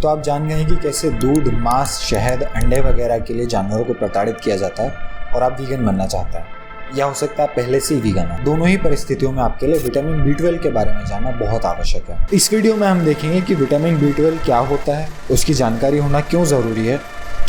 तो आप जान गए हैं कि कैसे दूध, मांस, शहद, अंडे वगैरह के लिए जानवरों को प्रताड़ित किया जाता है और आप वीगन बनना चाहते हैं, या हो सकता है पहले से ही वीगन है। दोनों ही परिस्थितियों में आपके लिए विटामिन B12 के बारे में जानना बहुत आवश्यक है। इस वीडियो में हम देखेंगे कि विटामिन B12 क्या होता है, उसकी जानकारी होना क्यों ज़रूरी है,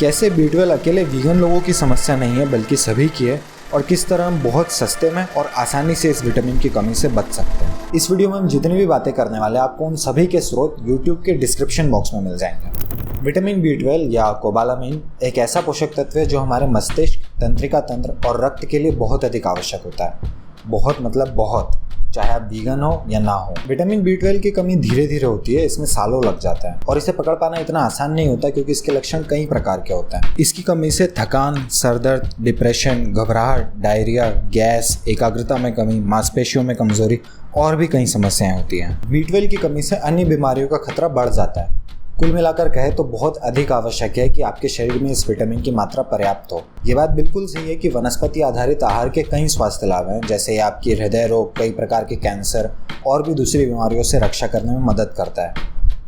कैसे B12 अकेले वीगन लोगों की समस्या नहीं है बल्कि सभी की है, और किस तरह हम बहुत सस्ते में और आसानी से इस विटामिन की कमी से बच सकते हैं। इस वीडियो में हम जितनी भी बातें करने वाले हैं आपको उन सभी के स्रोत YouTube के डिस्क्रिप्शन बॉक्स में मिल जाएंगे। विटामिन B12 या कोबालामिन एक ऐसा पोषक तत्व है जो हमारे मस्तिष्क, तंत्रिका तंत्र और रक्त के लिए बहुत अधिक आवश्यक होता है। बहुत मतलब बहुत, चाहे आप वीगन हो या ना हो। विटामिन B12 की कमी धीरे धीरे होती है, इसमें सालों लग जाता है और इसे पकड़ पाना इतना आसान नहीं होता क्योंकि इसके लक्षण कई प्रकार के होते हैं। इसकी कमी से थकान, सरदर्द, डिप्रेशन, घबराहट, डायरिया, गैस, एकाग्रता में कमी, मांसपेशियों में कमजोरी और भी कई समस्याएं होती हैं। B12 की कमी से अन्य बीमारियों का खतरा बढ़ जाता है। कुल मिलाकर कहे तो बहुत अधिक आवश्यक है कि आपके शरीर में इस विटामिन की मात्रा पर्याप्त हो। ये बात बिल्कुल सही है कि वनस्पति आधारित आहार के कई स्वास्थ्य लाभ हैं, जैसे आपकी हृदय रोग, कई प्रकार के कैंसर और भी दूसरी बीमारियों से रक्षा करने में मदद करता है।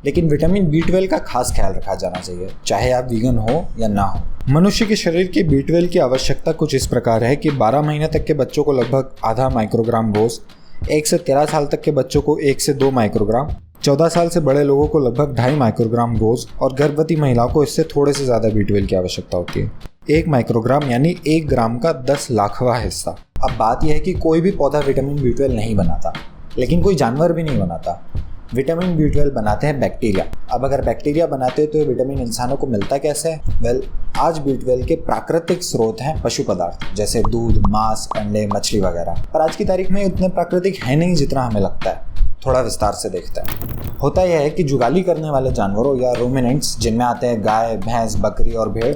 लेकिन विटामिन B12 का खास ख्याल रखा जाना चाहिए, चाहे आप वीगन हो या ना हो। मनुष्य के शरीर की B12 की आवश्यकता कुछ इस प्रकार है कि 12 महीने तक के बच्चों को लगभग आधा माइक्रोग्राम रोज, 1 से 13 साल तक के बच्चों को 1 से 2 माइक्रोग्राम, 14 साल से बड़े लोगों को लगभग 2.5 माइक्रोग्राम रोज और गर्भवती महिलाओं को इससे थोड़े से ज़्यादा B12 की आवश्यकता होती है। 1 माइक्रोग्राम यानी 1 ग्राम का 10 लाखवां हिस्सा। अब बात यह है कि कोई भी पौधा विटामिन B12 नहीं बनाता, लेकिन कोई जानवर भी नहीं बनाता। विटामिन B12 बनाते हैं बैक्टीरिया। अब अगर बैक्टीरिया बनाते हैं तो ये विटामिन इंसानों को मिलता कैसे है? आज B12 के प्राकृतिक स्रोत हैं पशु पदार्थ, जैसे दूध, मांस, अंडे, मछली वगैरह। पर आज की तारीख में उतने प्राकृतिक है नहीं जितना हमें लगता है। थोड़ा विस्तार से देखते हैं। होता यह है कि जुगाली करने वाले जानवरों या रूमिनेंट्स, जिनमें आते हैं गाय, भैंस, बकरी और भेड़,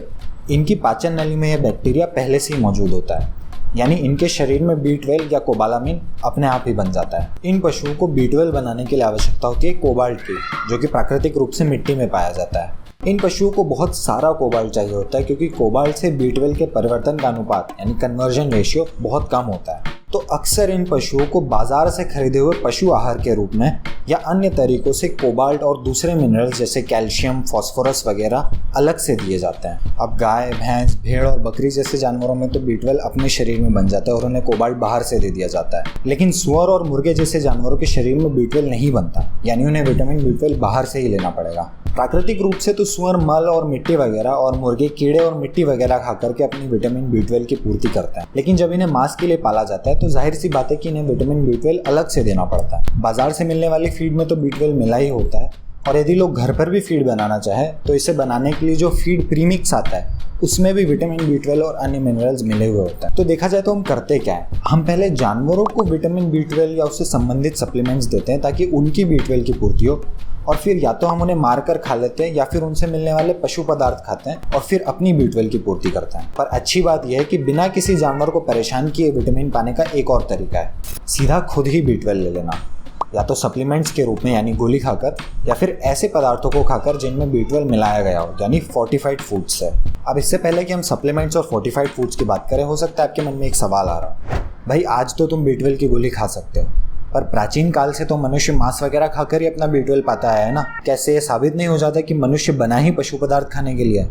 इनकी पाचन नली में यह बैक्टीरिया पहले से ही मौजूद होता है, यानी इनके शरीर में B12 या कोबालामिन अपने आप ही बन जाता है। इन पशुओं को B12 बनाने के लिए आवश्यकता होती है कोबाल्ट की, जो कि प्राकृतिक रूप से मिट्टी में पाया जाता है। इन पशुओं को बहुत सारा कोबाल्ट चाहिए होता है क्योंकि कोबाल्ट से B12 के परिवर्तन का अनुपात यानी कन्वर्जन रेशियो बहुत कम होता है। तो अक्सर इन पशुओं को बाजार से खरीदे हुए पशु आहार के रूप में या अन्य तरीकों से कोबाल्ट और दूसरे मिनरल्स जैसे कैल्शियम, फास्फोरस वगैरह अलग से दिए जाते हैं। अब गाय, भैंस, भेड़ और बकरी जैसे जानवरों में तो B12 अपने शरीर में बन जाता है और उन्हें कोबाल्ट बाहर से दे दिया जाता है। लेकिन सुअर और मुर्गे जैसे जानवरों के शरीर में B12 नहीं बनता, यानी उन्हें विटामिन B12 बाहर से ही लेना पड़ेगा। प्राकृतिक रूप से तो सुअर मल और मिट्टी वगैरह और मुर्गे कीड़े और मिट्टी वगैरह खाकर के अपनी विटामिन B12 की पूर्ति करते हैं। लेकिन जब इन्हें मांस के लिए पाला जाता है तो जाहिर सी बात है कि इन्हें विटामिन B12 अलग से देना पड़ता है। बाजार से मिलने वाली फीड में तो B12 मिला ही होता है, और यदि लोग घर पर भी फीड बनाना चाहे तो इसे बनाने के लिए जो फीड प्रीमिक्स आता है उसमें भी विटामिन B12 और अन्य मिनरल्स मिले हुए होते हैं। तो देखा जाए तो हम करते क्या है, हम पहले जानवरों को विटामिन B12 या उससे संबंधित सप्लीमेंट्स देते हैं ताकि उनकी B12 की पूर्ति हो, और फिर या तो हम उन्हें मारकर खा लेते हैं या फिर उनसे मिलने वाले पशु पदार्थ खाते हैं और फिर अपनी B12 की पूर्ति करते हैं। पर अच्छी बात यह है कि बिना किसी जानवर को परेशान किए विटामिन पाने का एक और तरीका है, सीधा खुद ही B12 ले लेना, या तो सप्लीमेंट्स के रूप में यानी गोली खाकर, या फिर ऐसे पदार्थों को खाकर जिनमें B12 मिलाया गया हो यानी फोर्टिफाइड फूड्स से। अब इससे पहले कि हम सप्लीमेंट्स और फोर्टिफाइड फूड्स की बात करें, हो सकता है आपके मन में एक सवाल आ रहा है, भाई आज तो तुम B12 की गोली खा सकते हो, पर प्राचीन काल से तो मनुष्य मांस वगैरह खाकर ही अपना B12 पाता है ना, कैसे ये साबित नहीं हो जाता कि मनुष्य बना ही पशु पदार्थ खाने के लिए?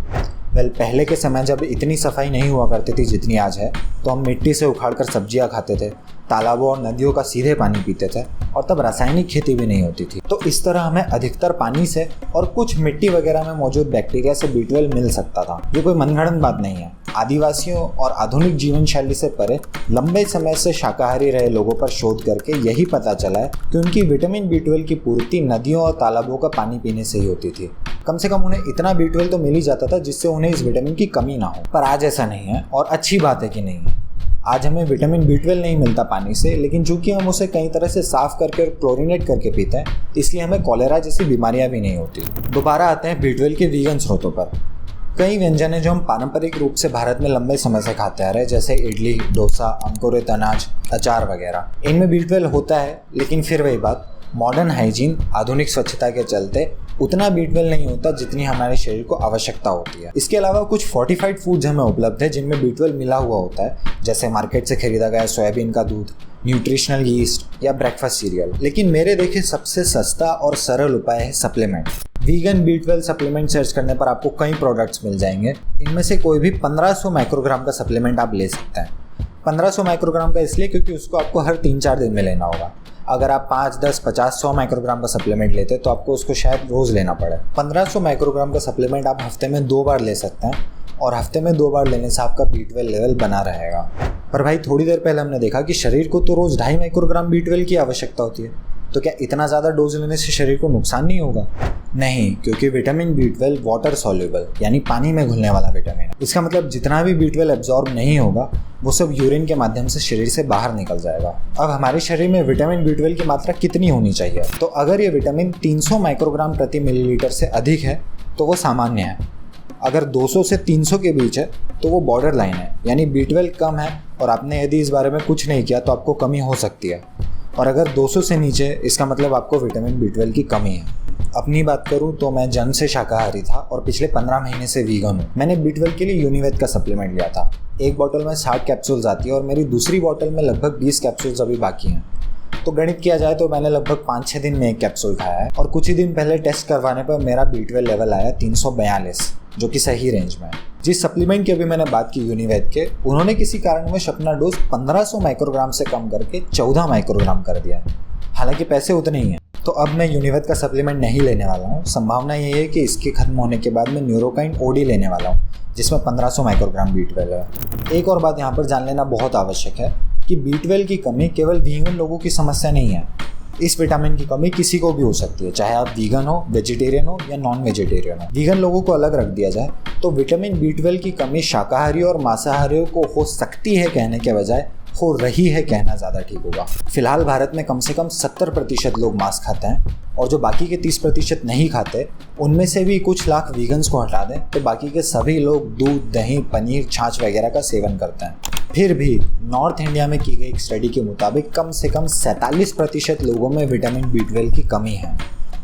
पहले के समय जब इतनी सफाई नहीं हुआ करती थी जितनी आज है, तो हम मिट्टी से उखाड़कर सब्जियां खाते थे, तालाबों और नदियों का सीधे पानी पीते थे, और तब रासायनिक खेती भी नहीं होती थी। तो इस तरह हमें अधिकतर पानी से और कुछ मिट्टी वगैरह में मौजूद बैक्टीरिया से B12 मिल सकता था। ये कोई मनगढ़ंत बात नहीं है। आदिवासियों और आधुनिक जीवन शैली से परे लंबे समय से शाकाहारी रहे लोगों पर शोध करके यही पता चला है कि उनकी विटामिन B12 की पूर्ति नदियों और तालाबों का पानी पीने से ही होती थी। कम से कम उन्हें इतना B12 तो मिल ही जाता था जिससे उन्हें इस विटामिन की कमी ना हो। पर आज ऐसा नहीं है, और अच्छी बात है कि नहीं है। आज हमें विटामिन B12 नहीं मिलता पानी से, लेकिन चूंकि हम उसे कई तरह से साफ करके और क्लोरीनेट करके पीते हैं, इसलिए हमें कॉलेरा जैसी बीमारियां भी नहीं होती। दोबारा आते हैं B12 के वीगन स्रोतों पर। कई व्यंजन है जो हम पारंपरिक रूप से भारत में लंबे समय से खाते आ रहे हैं, जैसे इडली, डोसा, अंकुरित अनाज, अचार वगैरह। इनमें B12 होता है, लेकिन फिर वही बात, मॉडर्न हाइजीन, आधुनिक स्वच्छता के चलते उतना B12 नहीं होता जितनी हमारे शरीर को आवश्यकता होती है। इसके अलावा कुछ फोर्टिफाइड फूड्स हमें उपलब्ध है जिनमें B12 मिला हुआ होता है, जैसे मार्केट से खरीदा गया सोयाबीन का दूध, न्यूट्रिशनल यीस्ट या ब्रेकफास्ट सीरियल। लेकिन मेरे देखे सबसे सस्ता और सरल उपाय है supplement. Vegan B12 supplement search करने पर आपको कई प्रोडक्ट्स मिल जाएंगे। इनमें से कोई भी 1500 माइक्रोग्राम का सप्लीमेंट आप ले सकते हैं। 1500 माइक्रोग्राम का इसलिए क्योंकि उसको आपको हर 3-4 दिन में लेना होगा। अगर आप 5, 10, 50, 100 माइक्रोग्राम का सप्लीमेंट लेते हैं तो आपको उसको शायद रोज़ लेना पड़े। 1500 माइक्रोग्राम का सप्लीमेंट आप हफ्ते में 2 बार ले सकते हैं और हफ्ते में 2 बार लेने से आपका B12 लेवल बना रहेगा। पर भाई थोड़ी देर पहले हमने देखा कि शरीर को तो रोज़ 2.5 माइक्रोग्राम B12 की आवश्यकता होती है, तो क्या इतना ज़्यादा डोज लेने से शरीर को नुकसान नहीं होगा? नहीं, क्योंकि विटामिन B12 वाटर सॉल्युबल यानी पानी में घुलने वाला विटामिन है। इसका मतलब जितना भी B12 एब्जॉर्ब नहीं होगा वो सब यूरिन के माध्यम से शरीर से बाहर निकल जाएगा। अब हमारे शरीर में विटामिन B12 की मात्रा कितनी होनी चाहिए? तो अगर ये विटामिन 300 माइक्रोग्राम प्रति मिलीलीटर से अधिक है तो वो सामान्य है। अगर 200 से 300 के बीच है तो वो बॉर्डर लाइन है, यानी B12 कम है और आपने यदि इस बारे में कुछ नहीं किया तो आपको कमी हो सकती है। और अगर 200 से नीचे, इसका मतलब आपको विटामिन B12 की कमी है। अपनी बात करूं तो मैं जन्म से शाकाहारी था और पिछले 15 महीने से वीगन हूं। मैंने B12 के लिए यूनिवेद का सप्लीमेंट लिया था। एक बोतल में 60 कैप्सूल्स आती है और मेरी दूसरी बोतल में लगभग 20 कैप्सूल्स अभी बाकी हैं। तो गणित किया जाए तो मैंने लगभग 5-6 दिन में 1 कैप्सूल खाया है और कुछ ही दिन पहले टेस्ट करवाने पर मेरा B12 लेवल आया 342, जो कि सही रेंज में है। जिस सप्लीमेंट की अभी मैंने बात की यूनिवेद के, उन्होंने किसी कारणवश अपना डोज 1500 माइक्रोग्राम से कम करके 14 माइक्रोग्राम कर दिया। हालांकि पैसे उतने ही हैं। तो अब मैं यूनिवेद का सप्लीमेंट नहीं लेने वाला हूँ। संभावना ये है कि इसके खत्म होने के बाद मैं न्यूरोकाइन OD लेने वाला हूँ, जिसमें 1500 माइक्रोग्राम B12 है। एक और बात यहाँ पर जान लेना बहुत आवश्यक है कि B12 की कमी केवल वीगन लोगों की समस्या नहीं है। इस विटामिन की कमी किसी को भी हो सकती है, चाहे आप वीगन हो, वेजिटेरियन हो या नॉन वेजिटेरियन हो। वीगन लोगों को अलग रख दिया जाए तो विटामिन B12 की कमी शाकाहारी और मांसाहारियों को हो सकती है कहने के बजाय हो रही है कहना ज़्यादा ठीक होगा। फिलहाल भारत में कम से कम 70% लोग मांस खाते हैं और जो बाकी के 30% नहीं खाते, उनमें से भी कुछ लाख वीगन्स को हटा दें तो बाकी के सभी लोग दूध, दही, पनीर, छाछ वगैरह का सेवन करते हैं। फिर भी नॉर्थ इंडिया में की गई एक स्टडी के मुताबिक कम से कम 47% लोगों में विटामिन B12 की कमी है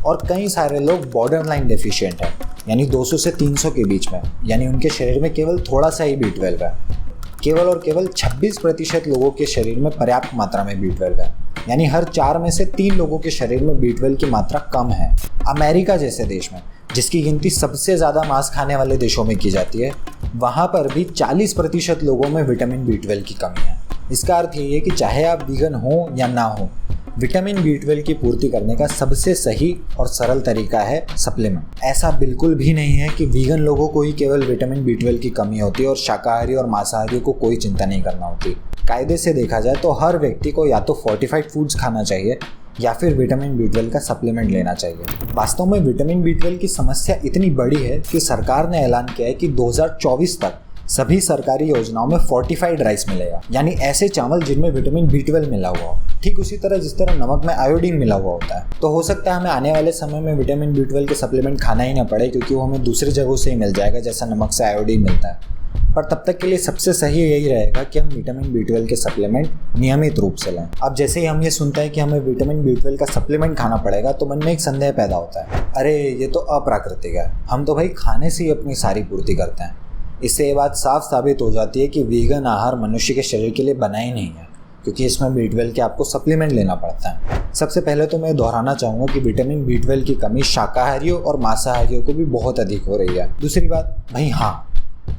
और कई सारे लोग बॉर्डर लाइन डेफिशिएंट हैं, यानी 200 से 300 के बीच में, यानी उनके शरीर में केवल थोड़ा सा ही B12 है। केवल और केवल 26% लोगों के शरीर में पर्याप्त मात्रा में B12 है, यानी हर 4 में से 3 लोगों के शरीर में B12 की मात्रा कम है। अमेरिका जैसे देश में, जिसकी गिनती सबसे ज़्यादा मांस खाने वाले देशों में की जाती है, वहाँ पर भी 40% लोगों में विटामिन B12 की कमी है। इसका अर्थ ये है कि चाहे आप वीगन हो या ना हो, विटामिन B12 की पूर्ति करने का सबसे सही और सरल तरीका है सप्लीमेंट। ऐसा बिल्कुल भी नहीं है कि वीगन लोगों को ही केवल विटामिन B12 की कमी होती है और शाकाहारी और मांसाहारियों को कोई चिंता नहीं करना होती। कायदे से देखा जाए तो हर व्यक्ति को या तो फोर्टिफाइड फूड्स खाना चाहिए या फिर विटामिन B12 का सप्लीमेंट लेना चाहिए। वास्तव में विटामिन B12 की समस्या इतनी बड़ी है कि सरकार ने ऐलान किया है कि 2024 तक सभी सरकारी योजनाओं में फोर्टिफाइड राइस मिलेगा, यानी ऐसे चावल जिनमें विटामिन B12 मिला हुआ हो। ठीक उसी तरह जिस तरह नमक में आयोडीन मिला हुआ होता है। तो हो सकता है हमें आने वाले समय में विटामिन B12 के सप्लीमेंट खाना ही ना पड़े, क्योंकि वो हमें दूसरी जगहों से ही मिल जाएगा जैसा नमक से आयोडीन मिलता है। पर तब तक के लिए सबसे सही यही रहेगा कि हम विटामिन B12 के सप्लीमेंट नियमित रूप से लें। अब जैसे ही हम ये सुनते हैं कि हमें विटामिन B12 का सप्लीमेंट खाना पड़ेगा तो मन में एक संदेह पैदा होता है, अरे ये तो अप्राकृतिक है, हम तो भाई खाने से ही अपनी सारी पूर्ति करते हैं। इससे ये बात साफ साबित हो जाती है कि वीगन आहार मनुष्य के शरीर के लिए बना ही नहीं है, क्योंकि इसमें B12 के आपको सप्लीमेंट लेना पड़ता है। सबसे पहले तो मैं दोहराना चाहूँगा कि विटामिन B12 की कमी शाकाहारियों और मांसाहारियों को भी बहुत अधिक हो रही है। दूसरी बात, भाई हाँ,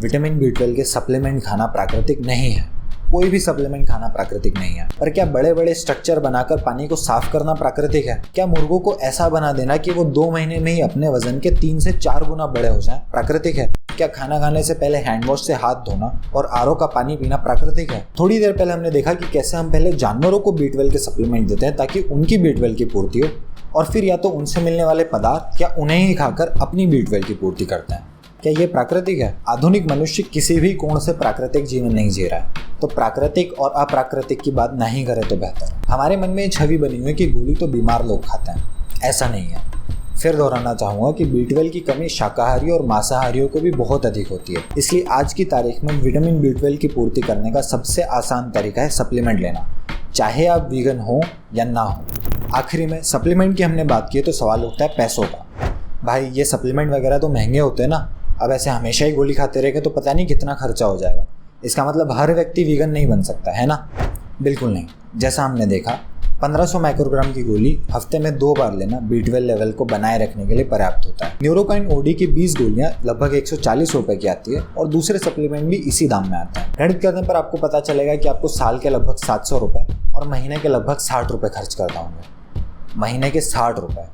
विटामिन B12 के सप्लीमेंट खाना प्राकृतिक नहीं है। कोई भी सप्लीमेंट खाना प्राकृतिक नहीं है। पर क्या बड़े बड़े स्ट्रक्चर बनाकर पानी को साफ करना प्राकृतिक है? क्या मुर्गों को ऐसा बना देना कि वो 2 महीने में ही अपने वजन के 3 से 4 गुना बड़े हो जाएं प्राकृतिक है? क्या खाना खाने से पहले हैंड वॉश से हाथ धोना और RO का पानी पीना प्राकृतिक है? थोड़ी देर पहले हमने देखा कि कैसे हम पहले जानवरों को B12 के सप्लीमेंट देते हैं ताकि उनकी B12 की पूर्ति हो, और फिर या तो उनसे मिलने वाले पदार्थ या उन्हें ही खाकर अपनी B12 की पूर्ति करते हैं। क्या ये प्राकृतिक है? आधुनिक मनुष्य किसी भी कोण से प्राकृतिक जीवन नहीं जी रहा है, तो प्राकृतिक और अप्राकृतिक की बात नहीं करें तो बेहतर। हमारे मन में ये छवि बनी हुई है कि गोली तो बीमार लोग खाते हैं, ऐसा नहीं है। फिर दोहराना चाहूँगा कि B12 की कमी शाकाहारी और मांसाहारियों को भी बहुत अधिक होती है। इसलिए आज की तारीख में विटामिन B12 की पूर्ति करने का सबसे आसान तरीका है सप्लीमेंट लेना, चाहे आप वीगन हो या ना हो। आखिरी में सप्लीमेंट की हमने बात की है तो सवाल उठता है पैसों का। भाई ये सप्लीमेंट वगैरह तो महंगे होते हैं ना, अब ऐसे हमेशा ही गोली खाते रहेंगे तो पता नहीं कितना खर्चा हो जाएगा। इसका मतलब हर व्यक्ति वीगन नहीं बन सकता है ना? बिल्कुल नहीं। जैसा हमने देखा 1500 माइक्रोग्राम की गोली हफ्ते में 2 बार लेना B12 लेवल को बनाए रखने के लिए पर्याप्त होता है। न्यूरोकाइन ओडी की 20 गोलियां लगभग 140 रुपए की आती है और दूसरे सप्लीमेंट भी इसी दाम में आते हैं। गणित करने पर आपको पता चलेगा कि आपको साल के लगभग 700 रुपए और महीने के लगभग 60 रुपए खर्च करना होंगे। महीने के 60 रुपए,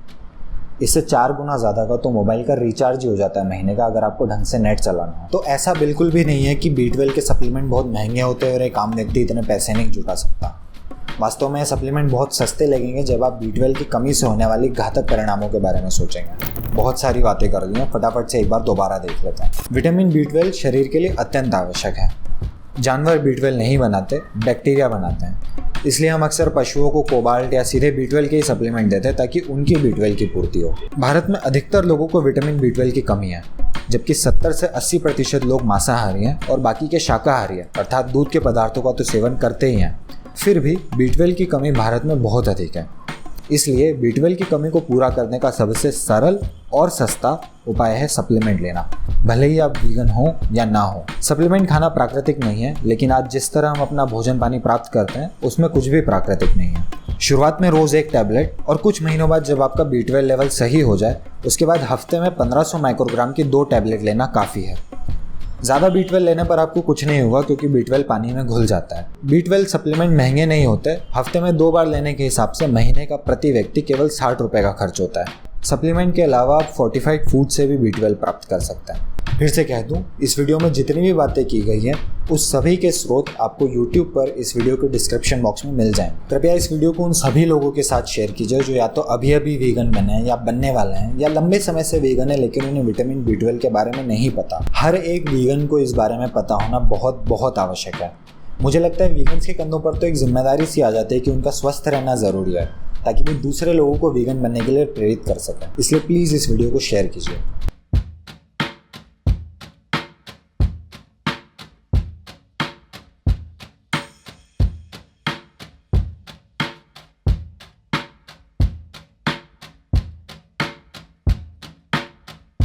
इससे 4 गुना ज़्यादा का तो मोबाइल का रिचार्ज ही हो जाता है महीने का, अगर आपको ढंग से नेट चलाना हो। तो ऐसा बिल्कुल भी नहीं है कि B12 के सप्लीमेंट बहुत महंगे होते हैं और एक आम व्यक्ति इतने पैसे नहीं जुटा सकता। वास्तव में ये सप्लीमेंट बहुत सस्ते लगेंगे जब आप B12 की कमी से होने वाली घातक परिणामों के बारे में सोचेंगे। बहुत सारी बातें कर दी हैं, फटाफट से एक बार दोबारा देख लेते हैं। विटामिन B12 शरीर के लिए अत्यंत आवश्यक है। जानवर B12 नहीं बनाते, बैक्टीरिया बनाते हैं। इसलिए हम अक्सर पशुओं को कोबाल्ट या सीधे B12 के ही सप्लीमेंट देते हैं ताकि उनकी B12 की पूर्ति हो। भारत में अधिकतर लोगों को विटामिन B12 की कमी है, जबकि 70 से 80% लोग मांसाहारी हैं और बाकी के शाकाहारी हैं, अर्थात दूध के पदार्थों का तो सेवन करते ही हैं। फिर भी B12 की कमी भारत में बहुत अधिक है। इसलिए B12 की कमी को पूरा करने का सबसे सरल और सस्ता उपाय है सप्लीमेंट लेना, भले ही आप वीगन हो या ना हो। सप्लीमेंट खाना प्राकृतिक नहीं है, लेकिन आज जिस तरह हम अपना भोजन पानी प्राप्त करते हैं उसमें कुछ भी प्राकृतिक नहीं है। शुरुआत में रोज़ 1 टैबलेट और कुछ महीनों बाद जब आपका B12 लेवल सही हो जाए उसके बाद हफ्ते में 1500 माइक्रोग्राम की 2 टैबलेट लेना काफ़ी है। ज़्यादा B12 लेने पर आपको कुछ नहीं होगा क्योंकि B12 पानी में घुल जाता है। B12 सप्लीमेंट महंगे नहीं होते। हफ्ते में 2 बार लेने के हिसाब से महीने का प्रति व्यक्ति केवल 60 रुपये का खर्च होता है। सप्लीमेंट के अलावा आप फोर्टिफाइड फूड से भी B12 प्राप्त कर सकते हैं। फिर से कह दूं, इस वीडियो में जितनी भी बातें की गई हैं उस सभी के स्रोत आपको YouTube पर इस वीडियो के डिस्क्रिप्शन बॉक्स में मिल जाएंगे। कृपया इस वीडियो को उन सभी लोगों के साथ शेयर कीजिए जो या तो अभी अभी वीगन बने हैं या बनने वाले हैं या लंबे समय से वीगन है लेकिन उन्हें विटामिन B12 के बारे में नहीं पता। हर एक वीगन को इस बारे में पता होना बहुत बहुत आवश्यक है। मुझे लगता है वीगन्स के कंधों पर तो एक जिम्मेदारी सी आ जाती है कि उनका स्वस्थ रहना ज़रूरी है ताकि वो दूसरे लोगों को वीगन बनने के लिए प्रेरित कर सकें। इसलिए प्लीज़ इस वीडियो को शेयर कीजिए।